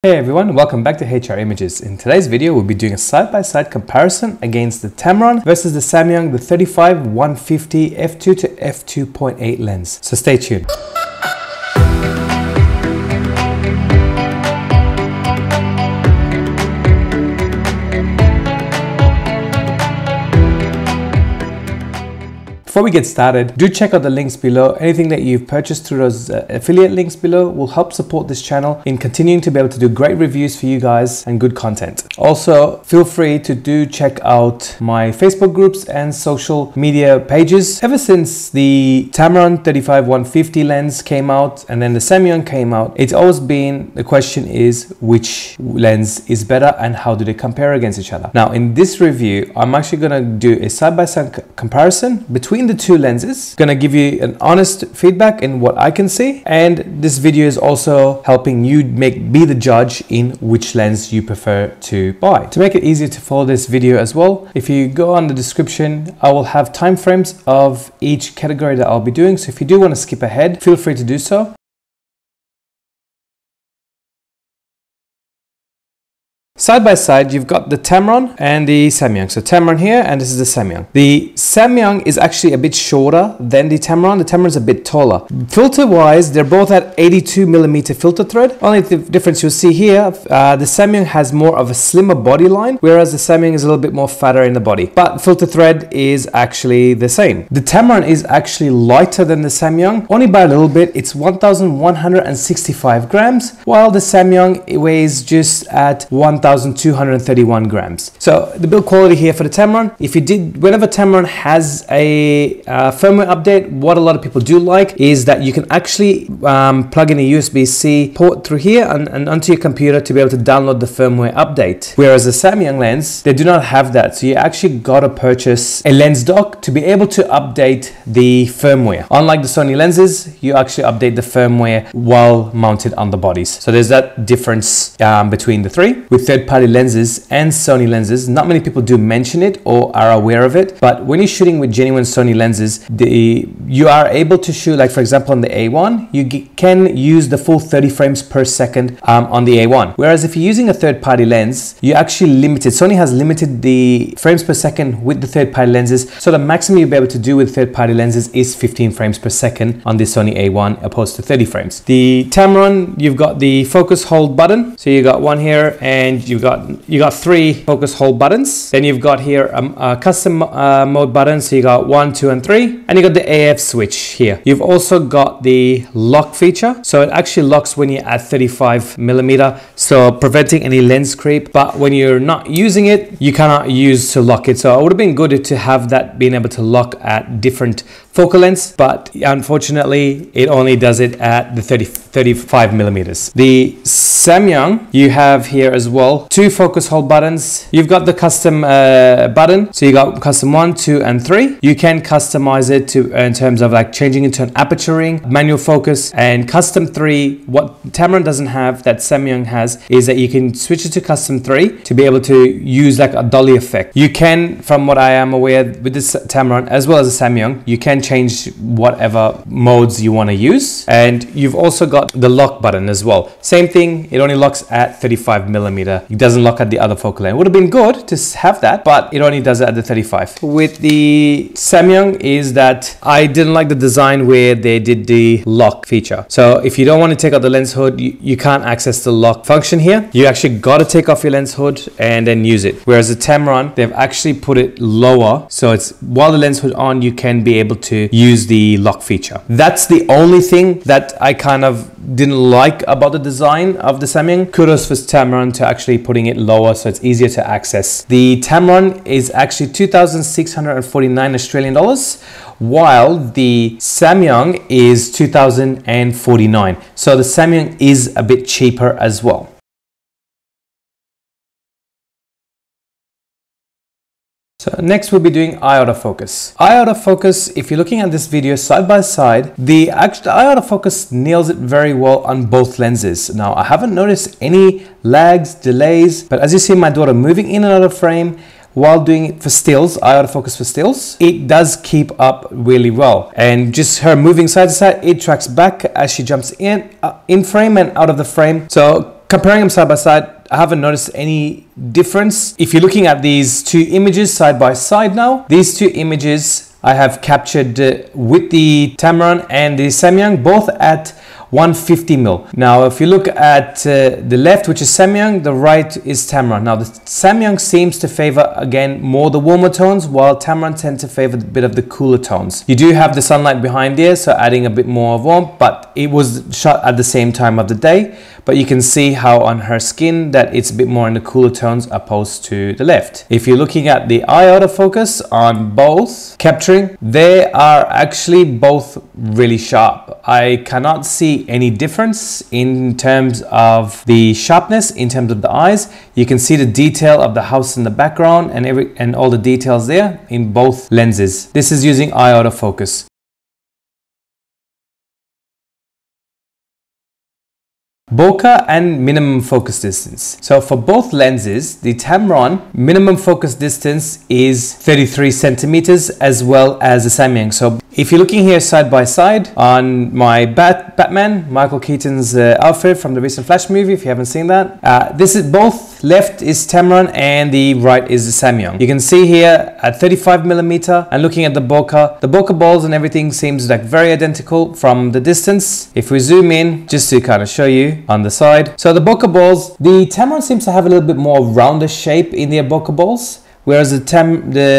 Hey everyone, welcome back to HR Images. In today's video, we'll be doing a side-by-side comparison against the Tamron versus the Samyang, the 35-150 f2 to f2.8 lens. So stay tuned. Before we get started, do check out the links below. Anything that you've purchased through those affiliate links below will help support this channel in continuing to be able to do great reviews for you guys and good content. Also, feel free to do check out my Facebook groups and social media pages. Ever since the Tamron 35-150 lens came out and then the Samyang came out, it's always been, the question is which lens is better and how do they compare against each other. Now in this review, I'm actually going to do a side-by-side comparison between the two lenses. Gonna give you an honest feedback in what I can see, and this video is also helping you be the judge in which lens you prefer to buy. To make it easier to follow this video as well, if you go on the description, I will have timeframes of each category that I'll be doing, so if you do want to skip ahead, feel free to do so. Side by side, you've got the Tamron and the Samyang. So Tamron here, and this is the Samyang. The Samyang is actually a bit shorter than the Tamron. The Tamron is a bit taller. Filter-wise, they're both at 82mm filter thread. Only the difference you'll see here, the Samyang has more of a slimmer body line, whereas the Samyang is a little bit more fatter in the body. But filter thread is actually the same. The Tamron is actually lighter than the Samyang, only by a little bit. It's 1,165 grams, while the Samyang weighs just at 1,231 grams. So the build quality here for the Tamron, whenever Tamron has a firmware update, what a lot of people do like is that you can actually plug in a USB-C port through here and onto your computer to be able to download the firmware update. Whereas the Samyang lens, they do not have that. So you actually got to purchase a lens dock to be able to update the firmware. Unlike the Sony lenses, you actually update the firmware while mounted on the bodies. So there's that difference between the three. With third-party lenses and Sony lenses, not many people do mention it or are aware of it, but when you're shooting with genuine Sony lenses, you are able to shoot, like for example on the A1, you can use the full 30 frames per second on the A1. Whereas if you're using a third-party lens, you actually limited. Sony has limited the frames per second with the third-party lenses, so the maximum you'll be able to do with third-party lenses is 15 frames per second on the Sony A1 opposed to 30 frames. The Tamron, you've got the focus hold button, so you got one here and you got three focus hold buttons. Then you've got here a custom mode button, so you got 1, 2 and 3, and you got the AF switch here. You've also got the lock feature, so it actually locks when you're at 35mm, so preventing any lens creep. But when you're not using it, you cannot use to lock it. So it would have been good to have that being able to lock at different focal lengths, but unfortunately it only does it at the 35mm. The Samyang, you have here as well two focus hold buttons. You've got the custom button, so you got custom 1, 2 and 3. You can customize it in terms of like changing it to an aperture ring, manual focus, and custom 3. What Tamron doesn't have that Samyang has is that you can switch it to custom 3 to be able to use like a dolly effect. You can, from what I am aware with this Tamron as well as the Samyang, you can change whatever modes you want to use, and you've also got the lock button as well. Same thing, it only locks at 35mm. It doesn't lock at the other focal length. It would have been good to have that, but it only does it at the 35. With the Samyang is that I didn't like the design where they did the lock feature. So if you don't want to take out the lens hood, you can't access the lock function here. You actually got to take off your lens hood and then use it. Whereas the Tamron, they've actually put it lower, so it's while the lens hood on, you can be able to use the lock feature. That's the only thing that I kind of didn't like about the design of the Samyang. Kudos for Tamron to actually putting it lower so it's easier to access. The Tamron is actually 2,649 Australian dollars, while the Samyang is 2,049. So the Samyang is a bit cheaper as well. So next we'll be doing eye autofocus. Eye autofocus, if you're looking at this video side by side, the eye autofocus nails it very well on both lenses. Now I haven't noticed any lags, delays, but as you see my daughter moving in and out of frame, while doing it for stills, eye autofocus for stills, it does keep up really well. And just her moving side to side, it tracks back as she jumps in frame and out of the frame. So comparing them side by side, I haven't noticed any difference. If you're looking at these two images side by side now, these two images I have captured with the Tamron and the Samyang, both at 150mm. Now, if you look at the left, which is Samyang, the right is Tamron. Now, the Samyang seems to favor, again, more the warmer tones, while Tamron tend to favor a bit of the cooler tones. You do have the sunlight behind there, so adding a bit more of warmth, but it was shot at the same time of the day. But you can see how on her skin that it's a bit more in the cooler tones opposed to the left. If you're looking at the eye autofocus on both capturing, they are actually both really sharp. I cannot see any difference in terms of the sharpness, in terms of the eyes. You can see the detail of the house in the background and all the details there in both lenses. This is using eye autofocus. Bokeh and minimum focus distance. So for both lenses, the Tamron minimum focus distance is 33 centimeters as well as the Samyang. So if you're looking here side by side on my Batman, Michael Keaton's outfit from the recent Flash movie, if you haven't seen that, this is both left is Tamron and the right is the Samyang. You can see here at 35mm and looking at the bokeh balls and everything seems like very identical from the distance. If we zoom in, just to kind of show you on the side. So the bokeh balls, the Tamron seems to have a little bit more rounder shape in their bokeh balls, whereas the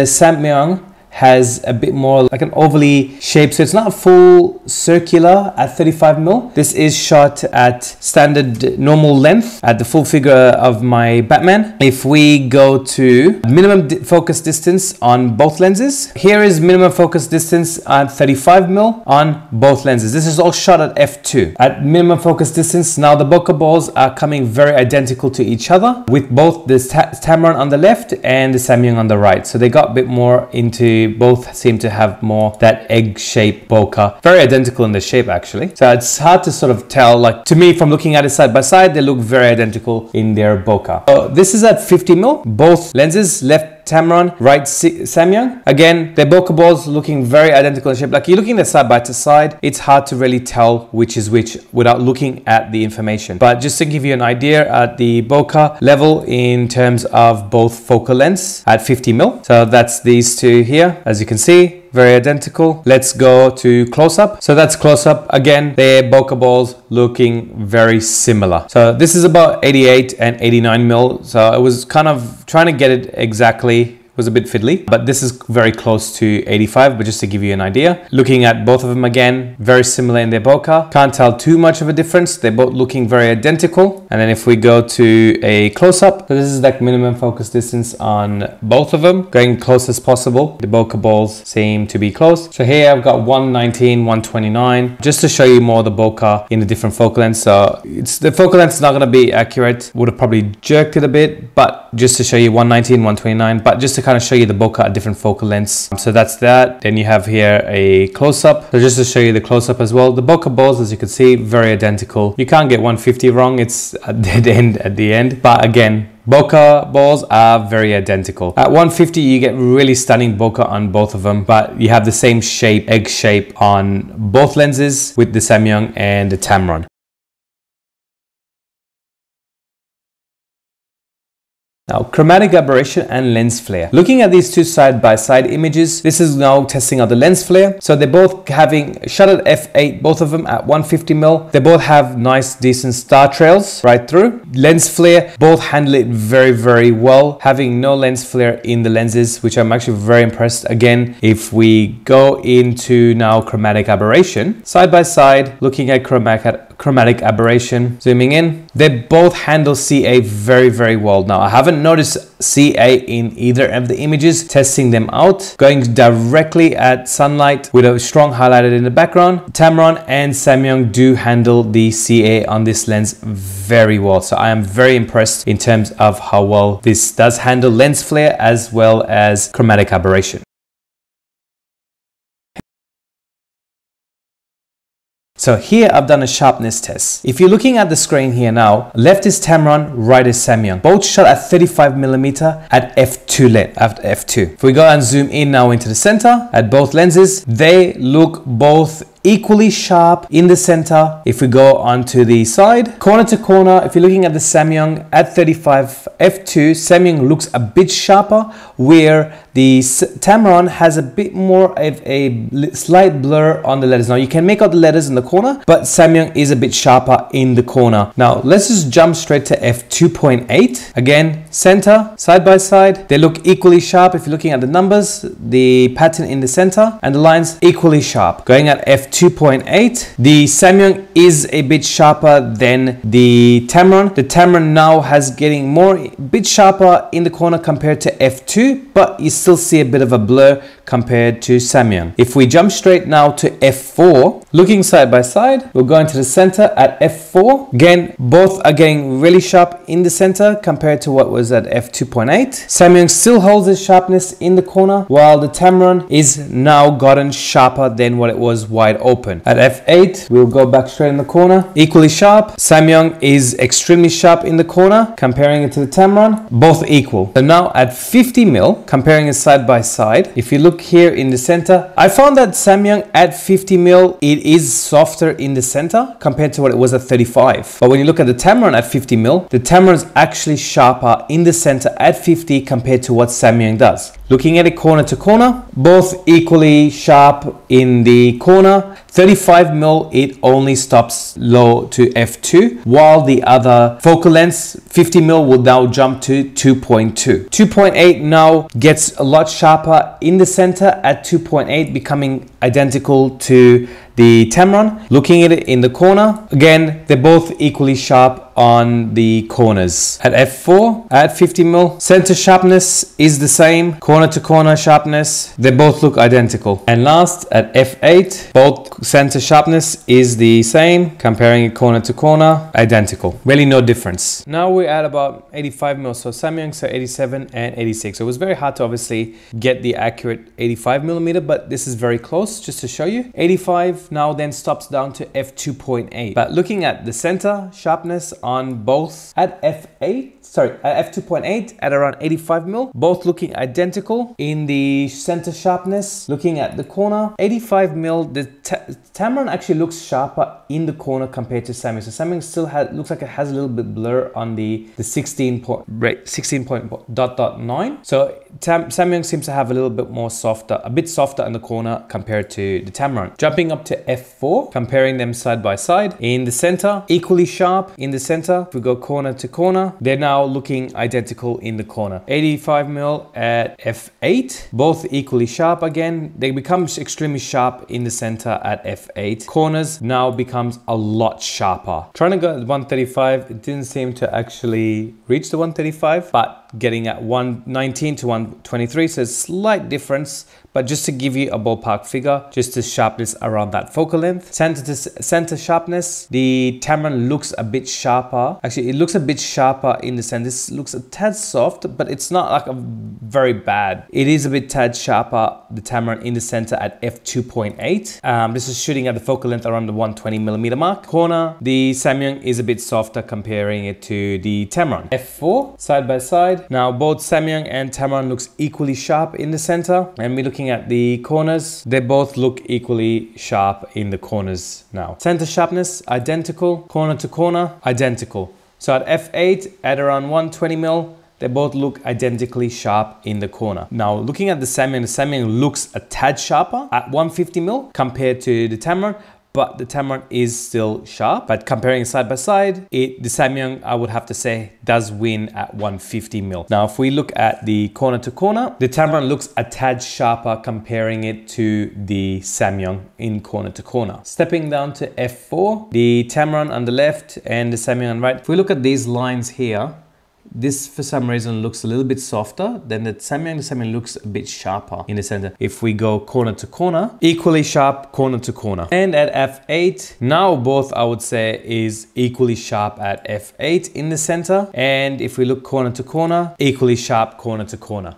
Samyang has a bit more like an ovally shape, so it's not full circular at 35mm. This is shot at standard normal length at the full figure of my Batman. If we go to minimum focus distance on both lenses, here is minimum focus distance at 35mm on both lenses. This is all shot at f2 at minimum focus distance. Now the bokeh balls are coming very identical to each other, with both the Tamron on the left and the Samyang on the right. So they got a bit more into, both seem to have more that egg-shaped bokeh. Very identical in the shape actually. So it's hard to sort of tell, like to me from looking at it side by side, they look very identical in their bokeh. So this is at 50mm, both lenses, left Tamron, right Samyang. Again, the bokeh balls looking very identical in shape. Like you're looking at side by side, it's hard to really tell which is which without looking at the information. But just to give you an idea at the bokeh level in terms of both focal lengths at 50mm. So that's these two here, as you can see. Very identical. Let's go to close-up. So that's close-up. Again, their bokeh balls looking very similar. So this is about 88 and 89mm. So I was kind of trying to get it exactly. Was a bit fiddly, but this is very close to 85, but just to give you an idea. Looking at both of them again, very similar in their bokeh. Can't tell too much of a difference. They're both looking very identical. And then if we go to a close-up, so this is like minimum focus distance on both of them, going close as possible. The bokeh balls seem to be close. So here I've got 119, 129, just to show you more the bokeh in the different focal lengths. So the focal length is not going to be accurate. Would have probably jerked it a bit, but just to show you 119, 129, but just to kind of show you the bokeh at different focal lengths. So that's that. Then you have here a close-up. So just to show you the close-up as well. The bokeh balls, as you can see, very identical. You can't get 150 wrong. It's a dead end at the end. But again, bokeh balls are very identical. At 150, you get really stunning bokeh on both of them, but you have the same shape, egg shape on both lenses with the Samyang and the Tamron. Now, chromatic aberration and lens flare. Looking at these two side-by-side images, this is now testing out the lens flare. So they're both having shot at f8, both of them at 150mm. They both have nice, decent star trails right through. Lens flare, both handle it very, very well, having no lens flare in the lenses, which I'm actually very impressed. Again, if we go into now chromatic aberration, side-by-side, looking at chromatic aberration, zooming in, they both handle CA very, very well. Now, I haven't noticed CA in either of the images. Testing them out, going directly at sunlight with a strong highlighted in the background. Tamron and Samyang do handle the CA on this lens very well. So I am very impressed in terms of how well this does handle lens flare as well as chromatic aberration. So here I've done a sharpness test. If you're looking at the screen here now, left is Tamron, right is Samyang. Both shot at 35mm at f2 length, after f2. If we go and zoom in now into the center at both lenses, they look both equally sharp in the center. If we go onto the side, corner to corner, if you're looking at the Samyang at 35 f2, Samyang looks a bit sharper, where the Tamron has a bit more of a slight blur on the letters. Now you can make out the letters in the corner, but Samyang is a bit sharper in the corner. Now let's just jump straight to f2.8. Again, center, side by side, they look equally sharp. If you're looking at the numbers, the pattern in the center and the lines equally sharp. Going at f2.8, the Samyang is a bit sharper than the Tamron. The Tamron now has getting bit sharper in the corner compared to f2, but you still see a bit of a blur compared to Samyang. If we jump straight now to f4, looking side by side, we'll go into the center at f4. Again, both are getting really sharp in the center compared to what was at f2.8. Samyang still holds its sharpness in the corner, while the Tamron is now gotten sharper than what it was wide open. At f8, we'll go back straight in the corner, equally sharp. Samyang is extremely sharp in the corner, comparing it to the Tamron, both equal. So now at 50 mil, comparing it side by side, if you look here in the center, I found that Samyang at 50 mil, it is softer in the center compared to what it was at 35. But when you look at the Tamron at 50 mil, the Tamron is actually sharper in the center at 50 compared to what Samyang does. Looking at it corner to corner, both equally sharp in the corner. 35 mil, it only stops low to f2, while the other focal lengths, 50 mil, will now jump to 2.2. 2.8 now gets a lot sharper in the center at 2.8, becoming identical to the Tamron. Looking at it in the corner, again, they're both equally sharp on the corners. At f4, at 50 mil, center sharpness is the same, corner to corner sharpness, they both look identical. And last, at f8, both center sharpness is the same, comparing it corner to corner, identical. Really no difference. Now we're at about 85 mil, so Samyang, so 87 and 86. So it was very hard to obviously get the accurate 85 millimeter, but this is very close, just to show you. 85 now then stops down to f2.8. But looking at the center sharpness on both at f2.8 at around 85 mil, both looking identical in the center sharpness. Looking at the corner, 85 mil, the Tamron actually looks sharper in the corner compared to Samyang. So Samyang still looks like it has a little bit blur on the 16.9. So Samyang seems to have a little bit more softer, a bit softer in the corner compared to the Tamron. Jumping up to f4, comparing them side by side. In the center, equally sharp in the center. If we go corner to corner, they're now looking identical in the corner. 85 mil at f8, both equally sharp again. They become extremely sharp in the center at f8. Corners now becomes a lot sharper. Trying to go at 135, it didn't seem to actually reach the 135, but getting at 119 to 123, so it's a slight difference. But just to give you a ballpark figure, just the sharpness around that focal length. Center to center sharpness, the Tamron looks a bit sharper. Actually, it looks a bit sharper in the center. This looks a tad soft, but it's not like a very bad. It is a bit tad sharper, the Tamron in the center at f2.8. This is shooting at the focal length around the 120 millimeter mark. Corner, the Samyang is a bit softer comparing it to the Tamron. f4, side by side. Now both Samyang and Tamron looks equally sharp in the center, and we're looking at the corners, they both look equally sharp in the corners now. Center sharpness, identical. Corner to corner, identical. So at f8, at around 120 mil, they both look identically sharp in the corner. Now looking at the Samyang looks a tad sharper at 150 mil compared to the Tamron, but the Tamron is still sharp. But comparing side by side, the Samyang, I would have to say, does win at 150 mil. Now, if we look at the corner to corner, the Tamron looks a tad sharper comparing it to the Samyang in corner to corner. Stepping down to f4, the Tamron on the left and the Samyang on the right. If we look at these lines here, this for some reason looks a little bit softer than the Samyang looks a bit sharper in the center. If we go corner to corner, equally sharp corner to corner. And at f8, now both I would say is equally sharp at f8 in the center. And if we look corner to corner, equally sharp corner to corner.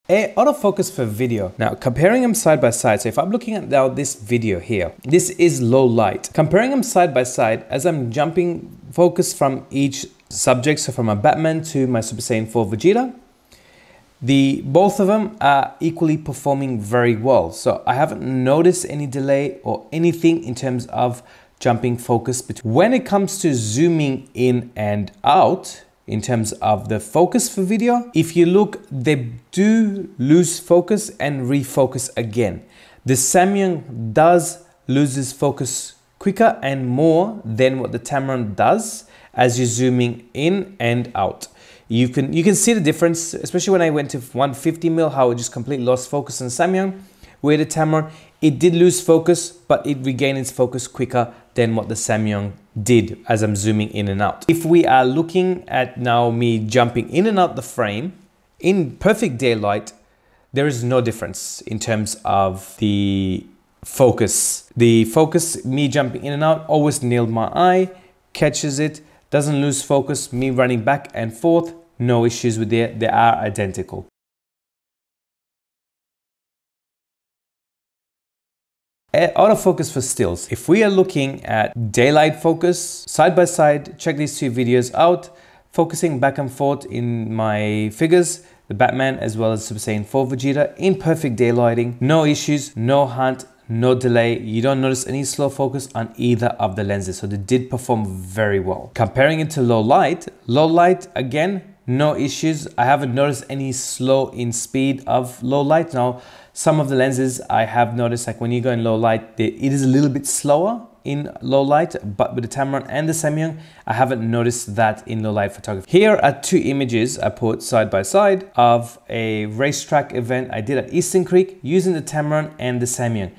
Autofocus for video. Now comparing them side by side. So if I'm looking at now this video here, this is low light. Comparing them side by side as I'm jumping focus from each subject. So from my Batman to my Super Saiyan 4 Vegeta, Both of them are equally performing very well. So I haven't noticed any delay or anything in terms of jumping focus. When it comes to zooming in and out, in terms of the focus for video, if you look, they do lose focus and refocus again. The Samyang does loses focus quicker and more than what the Tamron does as you're zooming in and out. You can see the difference, especially when I went to 150mm, how it just completely lost focus on Samyang. Where the Tamron, it did lose focus, but it regained its focus quicker than what the Samyang did as I'm zooming in and out. If we are looking at now me jumping in and out the frame in perfect daylight, there is no difference in terms of the focus. The focus, me jumping in and out, always nailed my eye, catches it, doesn't lose focus. Me running back and forth, no issues with it. They are identical. Autofocus for stills. If we are looking at daylight focus, side by side, check these two videos out, focusing back and forth in my figures, the Batman as well as Super Saiyan 4 Vegeta in perfect daylighting, no issues, no hunt, no delay. You don't notice any slow focus on either of the lenses. So they did perform very well. Comparing it to low light again, no issues. I haven't noticed any slow in speed of low light. Now, some of the lenses I have noticed, like when you go in low light, it is a little bit slower in low light, but with the Tamron and the Samyang, I haven't noticed that in low light photography. Here are two images I put side by side of a racetrack event I did at Eastern Creek using the Tamron and the Samyang.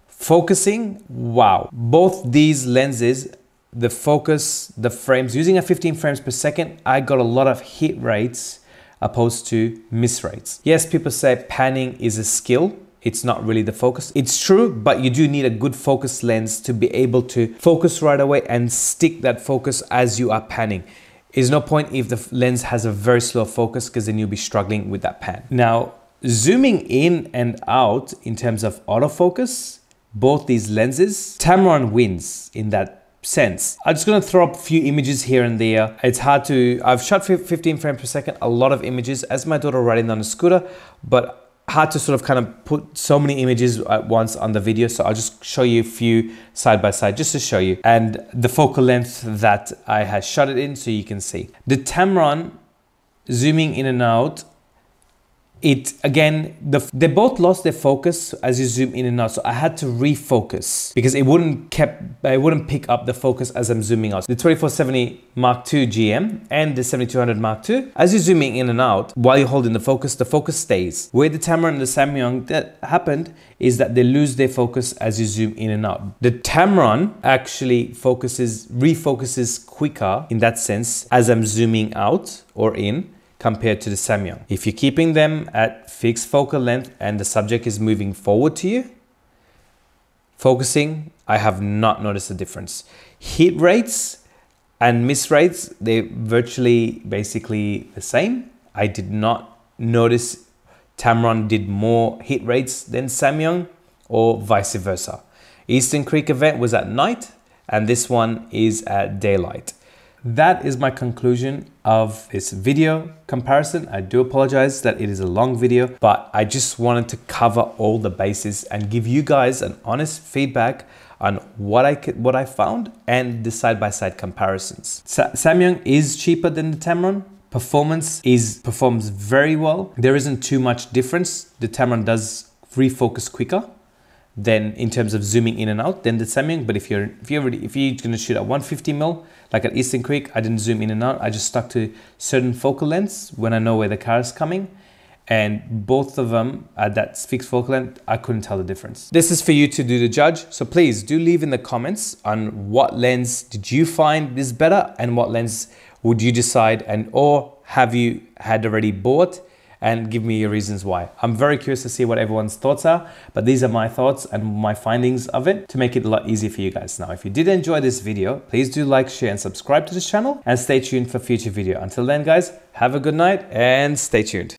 Focusing, wow. Both these lenses, the focus, the frames, using a 15 frames per second, I got a lot of hit rates opposed to miss rates. Yes, people say panning is a skill. It's not really the focus. It's true, but you do need a good focus lens to be able to focus right away and stick that focus as you are panning. There's no point if the lens has a very slow focus, because then you'll be struggling with that pan. Now, zooming in and out in terms of autofocus, both these lenses, Tamron wins in that sense. I'm just going to throw up a few images here and there. It's hard to, I've shot 15 frames per second, a lot of images as my daughter riding on a scooter, but hard to sort of kind of put so many images at once on the video. So I'll just show you a few side by side just to show you, and the focal length that I had shot it in so you can see. The Tamron, zooming in and out, it again, they both lost their focus as you zoom in and out. So I had to refocus because it wouldn't pick up the focus as I'm zooming out. The 2470 Mark II GM and the 7200 Mark II, as you're zooming in and out, while you're holding the focus stays. Where the Tamron and the Samyang that happened is that they lose their focus as you zoom in and out. The Tamron actually refocuses quicker in that sense as I'm zooming out or in, compared to the Samyang. If you're keeping them at fixed focal length and the subject is moving forward to you, focusing, I have not noticed a difference. Hit rates and miss rates, they're virtually basically the same. I did not notice Tamron did more hit rates than Samyang or vice versa. Eastern Creek event was at night and this one is at daylight. That is my conclusion of this video comparison. I do apologize that it is a long video, but I just wanted to cover all the bases and give you guys an honest feedback on what I found and the side-by-side comparisons. Samyang is cheaper than the Tamron. Performs very well. There isn't too much difference. The Tamron does refocus quicker than in terms of zooming in and out than the Samyang. But if you're gonna shoot at 150mm, like at Eastern Creek, I didn't zoom in and out. I just stuck to certain focal lengths when I know where the car is coming. And both of them at that fixed focal length, I couldn't tell the difference. This is for you to do the judge. So please do leave in the comments on what lens did you find is better and what lens would you decide, and or have you had already bought, and give me your reasons why. I'm very curious to see what everyone's thoughts are, but these are my thoughts and my findings of it to make it a lot easier for you guys. Now, if you did enjoy this video, please do like, share, and subscribe to this channel, and stay tuned for future video. Until then, guys, have a good night and stay tuned.